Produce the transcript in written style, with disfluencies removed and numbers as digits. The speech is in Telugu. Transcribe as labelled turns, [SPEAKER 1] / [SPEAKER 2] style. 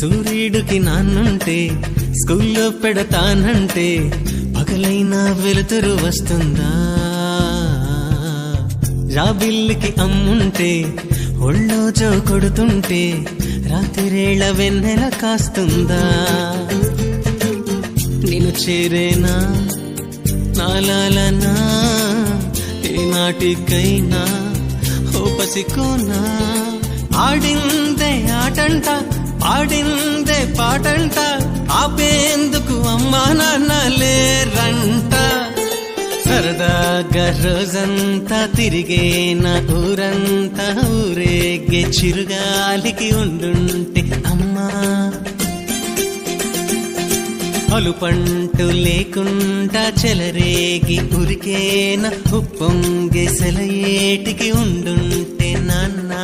[SPEAKER 1] సూర్యుడికి నాన్నుంటే స్కూల్లో పెడతానంటే పగలైనా వెలుతురు వస్తుందా? రాబిల్లికి అమ్ముంటే ఒళ్ళో జో కొడుతుంటే రాత్రిరేళ వెన్నెల కాస్తుందా? నేను చేరేనా నాలాలనా ఏనాటికైనా ఓ పసికోనా? ఆడిందే ఆటంట పాడిందే పాటంట ఆపేందుకు అమ్మా నాన్న లేరంట. సరదాగా రోజంతా తిరిగేనా ఊరంతా ఊరేగే చిరుగాలికి ఉండుంటే అమ్మా. అలుపంటూ లేకుండా చెలరేగి ఉరికేనా ఉప్పొంగే సెలయేటికి ఉండుంటే నాన్నా.